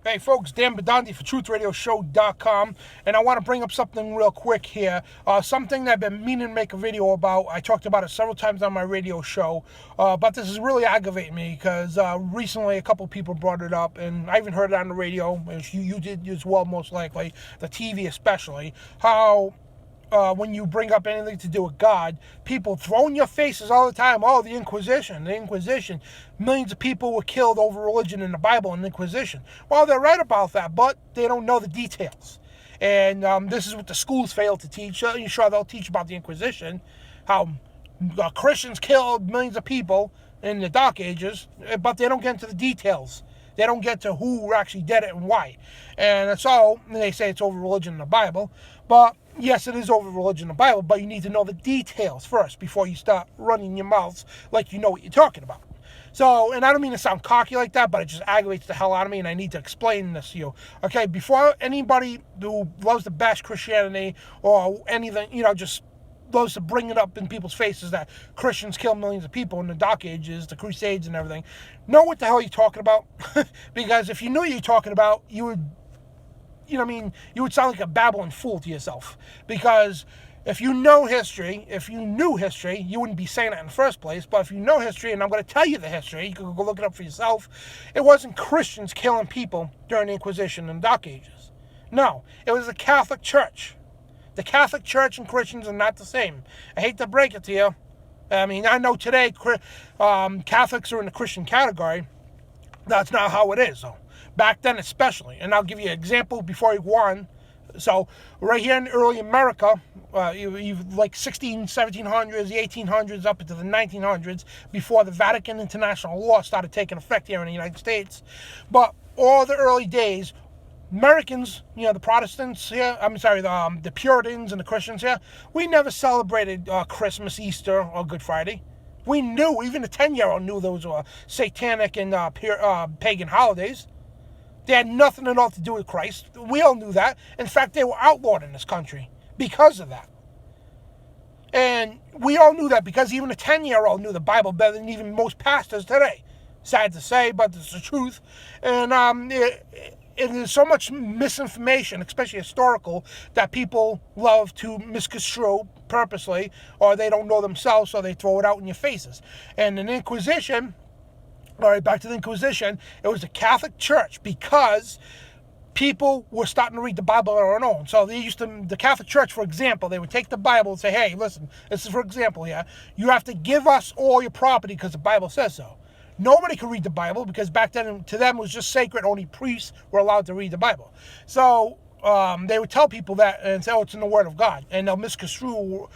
Hey folks, Dan Bidondi for TruthRadioShow.com, and I want to bring up something real quick here. Something that I've been meaning to make a video about. I talked about it several times on my radio show, but this is really aggravating me because recently a couple people brought it up, and I even heard it on the radio, and you did as well, most likely, the TV especially, how when you bring up anything to do with God, people throw in your faces all the time, oh, the Inquisition. Millions of people were killed over religion in the Bible and the Inquisition. Well, they're right about that, but they don't know the details. And this is what the schools fail to teach. You're sure they'll teach about the Inquisition, how Christians killed millions of people in the Dark Ages, but they don't get into the details. They don't get to who actually did it and why. And so they say it's over religion in the Bible. But yes, it is over religion in the Bible, but you need to know the details first before you start running your mouths like you know what you're talking about. So, and I don't mean to sound cocky like that, but it just aggravates the hell out of me, and I need to explain this to you. Okay, before anybody who loves to bash Christianity or anything, just loves to bring it up in people's faces that Christians kill millions of people in the Dark Ages, the Crusades and everything, know what the hell you're talking about. Because if you knew what you're talking about, you would, you would sound like a babbling fool to yourself. Because if you knew history, you wouldn't be saying it in the first place. But if you know history, and I'm going to tell you the history, you can go look it up for yourself, it wasn't Christians killing people during the Inquisition and Dark Ages. No, it was the Catholic Church. The Catholic Church and Christians are not the same. I hate to break it to you. I mean, I know today Catholics are in the Christian category. That's not how it is, though. Back then especially. And I'll give you an example before I go on. So, right here in early America, you've like 1700s, the 1800s, up into the 1900s, before the Vatican International Law started taking effect here in the United States. But all the early days, Americans, the Protestants here, the Puritans and the Christians here, we never celebrated Christmas, Easter, or Good Friday. We knew, even the 10-year-old knew those were satanic and pagan holidays. They had nothing at all to do with Christ. We all knew that. In fact, they were outlawed in this country because of that. And we all knew that because even a 10-year-old knew the Bible better than even most pastors today. Sad to say, but it's the truth. And there's so much misinformation, especially historical, that people love to misconstrue purposely, or they don't know themselves, so they throw it out in your faces. And in Inquisition, all right, back to the Inquisition, it was the Catholic Church because people were starting to read the Bible on their own. So the Catholic Church, for example, they would take the Bible and say, hey, listen, this is for example here, you have to give us all your property because the Bible says so. Nobody could read the Bible because back then to them it was just sacred. Only priests were allowed to read the Bible. So they would tell people that and say, oh, it's in the Word of God. And they'll misconstrue,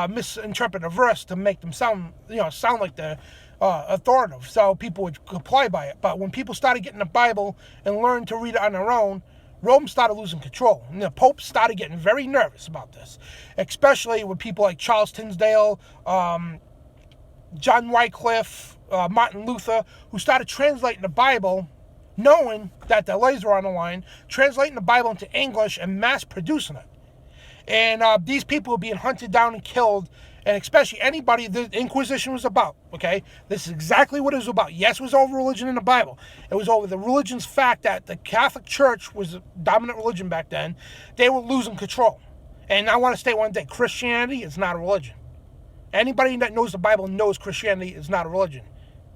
misinterpret a verse to make them sound like they're authoritative. So people would comply by it. But when people started getting the Bible and learned to read it on their own, Rome started losing control. And the Pope started getting very nervous about this. Especially with people like Charles Tinsdale, John Wycliffe, Martin Luther, who started translating the Bible, knowing that their lives were on the line, translating the Bible into English and mass producing it. And these people were being hunted down and killed, and especially anybody the Inquisition was about, okay? This is exactly what it was about. Yes, it was over religion in the Bible. It was over the religion's fact that the Catholic Church was the dominant religion back then. They were losing control. And I want to state one thing. Christianity is not a religion. Anybody that knows the Bible knows Christianity is not a religion.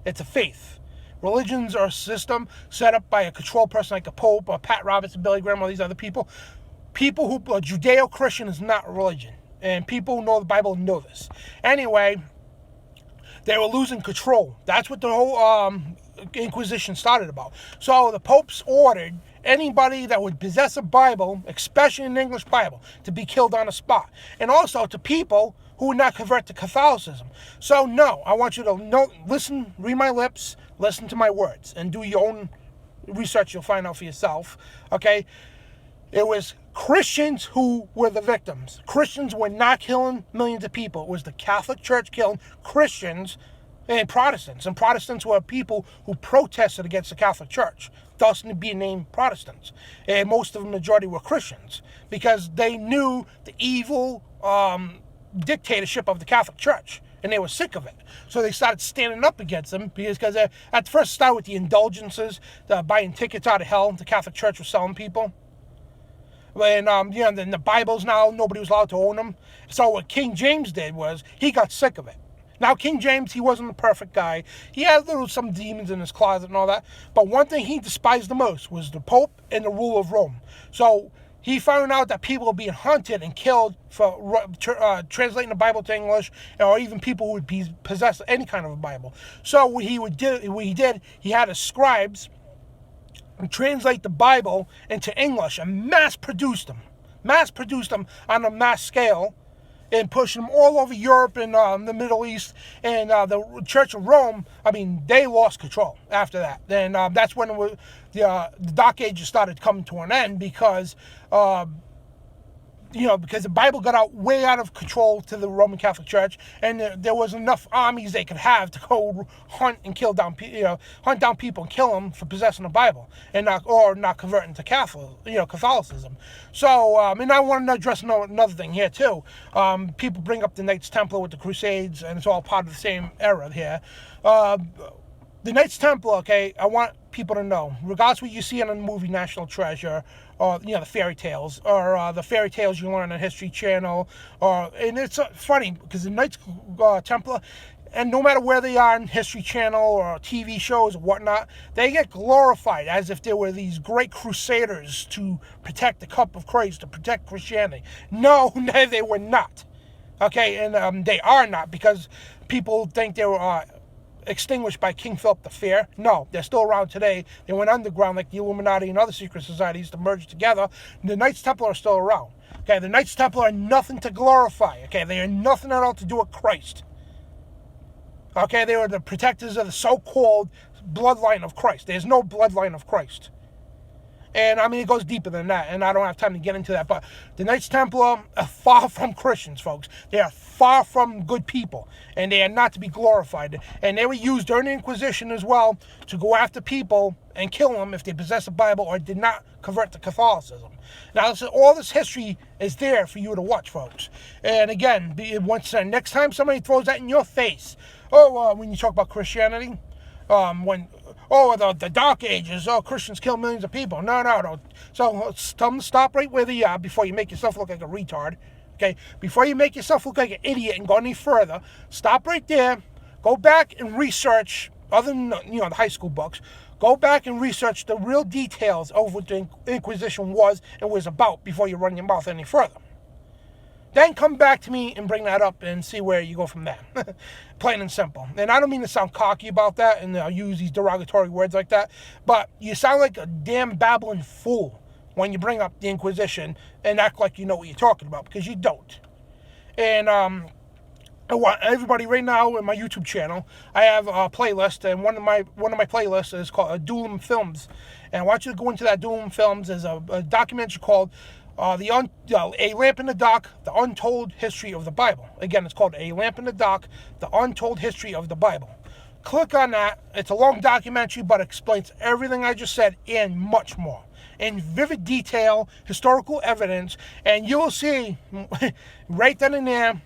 It's a faith. Religions are a system set up by a control person like a Pope or Pat Robertson, Billy Graham, or these other people. People who are Judeo-Christian is not a religion. And people who know the Bible know this. Anyway, they were losing control. That's what the whole Inquisition started about. So the popes ordered anybody that would possess a Bible, especially an English Bible, to be killed on the spot. And also to people who would not convert to Catholicism. So no, I want you to listen, read my lips, listen to my words, and do your own research. You'll find out for yourself. Okay? It was Christians who were the victims. Christians were not killing millions of people. It was the Catholic Church killing Christians and Protestants. And Protestants were people who protested against the Catholic Church, thus being named Protestants. And most of the majority were Christians because they knew the evil dictatorship of the Catholic Church. and they were sick of it. So they started standing up against them because at first started with the indulgences, buying tickets out of hell. The Catholic Church was selling people. And then the Bibles now, nobody was allowed to own them. So what King James did was he got sick of it. Now, King James, he wasn't a perfect guy. He had some demons in his closet and all that. But one thing he despised the most was the Pope and the rule of Rome. So he found out that people were being hunted and killed for translating the Bible to English, or even people who would possess any kind of a Bible. So what he did, he had his scribes translate the Bible into English and mass-produced them on a mass scale, and pushed them all over Europe and the Middle East. And the Church of Rome, they lost control after that. And that's when the Dark Ages started coming to an end, because because the Bible got way out of control to the Roman Catholic Church, and there was enough armies they could have to go hunt down people and kill them for possessing the Bible and not converting to Catholicism. So, and I want to address another thing here too. People bring up the Knights Templar with the Crusades, and it's all part of the same era here. The Knights Templar, okay, I want people to know, regardless of what you see in the movie National Treasure, or the fairy tales, or the fairy tales you learn on History Channel, and it's funny because the Knights Templar, and no matter where they are in History Channel or TV shows or whatnot, they get glorified as if they were these great crusaders to protect the cup of Christ, to protect Christianity. No, they were not. Okay, and they are not, because people think they were extinguished by King Philip the Fair. No, they're still around today. They went underground like the Illuminati and other secret societies to merge together. The Knights Templar are still around. Okay, the Knights Templar are nothing to glorify. Okay, they are nothing at all to do with Christ. Okay, they were the protectors of the so-called bloodline of Christ. There's no bloodline of Christ. And it goes deeper than that, and I don't have time to get into that. But the Knights Templar are far from Christians, folks. They are far from good people, and they are not to be glorified. And they were used during the Inquisition as well to go after people and kill them if they possessed a Bible or did not convert to Catholicism. Now, all this history is there for you to watch, folks. And again, next time somebody throws that in your face, when you talk about Christianity, the Dark Ages, Christians kill millions of people. No. So tell them to stop right where they are before you make yourself look like a retard. Okay? Before you make yourself look like an idiot and go any further, stop right there. Go back and research, other than the high school books, go back and research the real details of what the Inquisition was and was about before you run your mouth any further. Then come back to me and bring that up and see where you go from there. Plain and simple. And I don't mean to sound cocky about that and use these derogatory words like that, but you sound like a damn babbling fool when you bring up the Inquisition and act like you know what you're talking about, because you don't. And I want everybody right now in my YouTube channel, I have a playlist, and one of my playlists is called Dueling Films. And I want you to go into that Dueling Films. There's a documentary called A Lamp in the Dark, The Untold History of the Bible. Again, it's called A Lamp in the Dark, The Untold History of the Bible. Click on that. It's a long documentary, but it explains everything I just said and much more. In vivid detail, historical evidence, and you will see right then and there,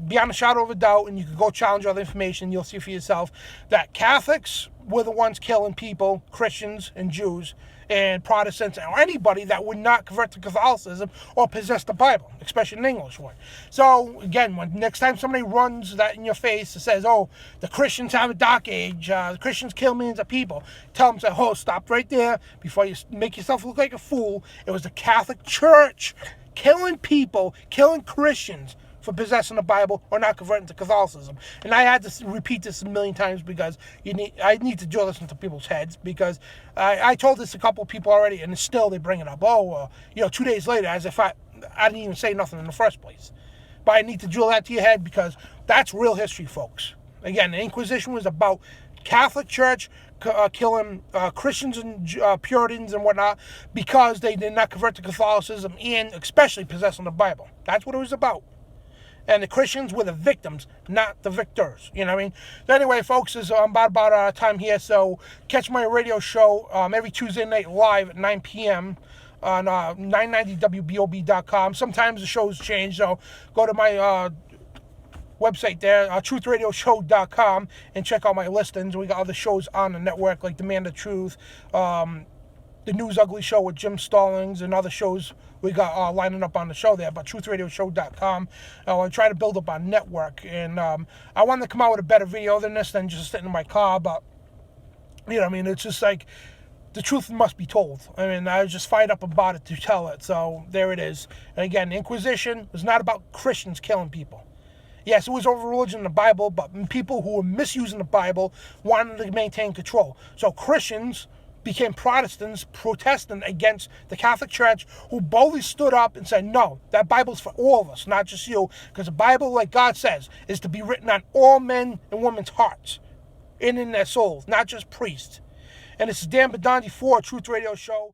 beyond a shadow of a doubt, and you can go challenge all the information, you'll see for yourself that Catholics were the ones killing people, Christians and Jews, and Protestants, or anybody that would not convert to Catholicism or possess the Bible, especially an English one. So, again, next time somebody runs that in your face and says, the Christians have a dark age, the Christians kill millions of people, tell them, stop right there before you make yourself look like a fool. It was the Catholic Church killing people, killing Christians for possessing the Bible or not converting to Catholicism. And I had to repeat this a million times because I need to drill this into people's heads, because I told this to a couple of people already, and still they bring it up. 2 days later, as if I didn't even say nothing in the first place. But I need to drill that to your head, because that's real history, folks. Again, the Inquisition was about Catholic Church killing Christians and Puritans and whatnot because they did not convert to Catholicism, and especially possessing the Bible. That's what it was about. And the Christians were the victims, not the victors. You know what I mean? So anyway, folks, I'm about out of time here. So catch my radio show every Tuesday night live at 9 p.m. on 990wbob.com. Sometimes the shows change, so go to my website there, truthradioshow.com, and check out my listings. We got other shows on the network like Demand the Truth, the News Ugly Show with Jim Stallings, and other shows we got lining up on the show there. But truthradioshow.com. I try to build up our network, and I wanted to come out with a better video than this than just sitting in my car. But you know, I mean, it's just like the truth must be told. I mean, I was just fired up about it to tell it. So there it is. And again, the Inquisition was not about Christians killing people. Yes, it was over religion in the Bible, but people who were misusing the Bible wanted to maintain control. So Christians became Protestants protesting against the Catholic Church, who boldly stood up and said, no, that Bible's for all of us, not just you, because the Bible, like God says, is to be written on all men and women's hearts and in their souls, not just priests. And this is Dan Bidondi for Truth Radio Show.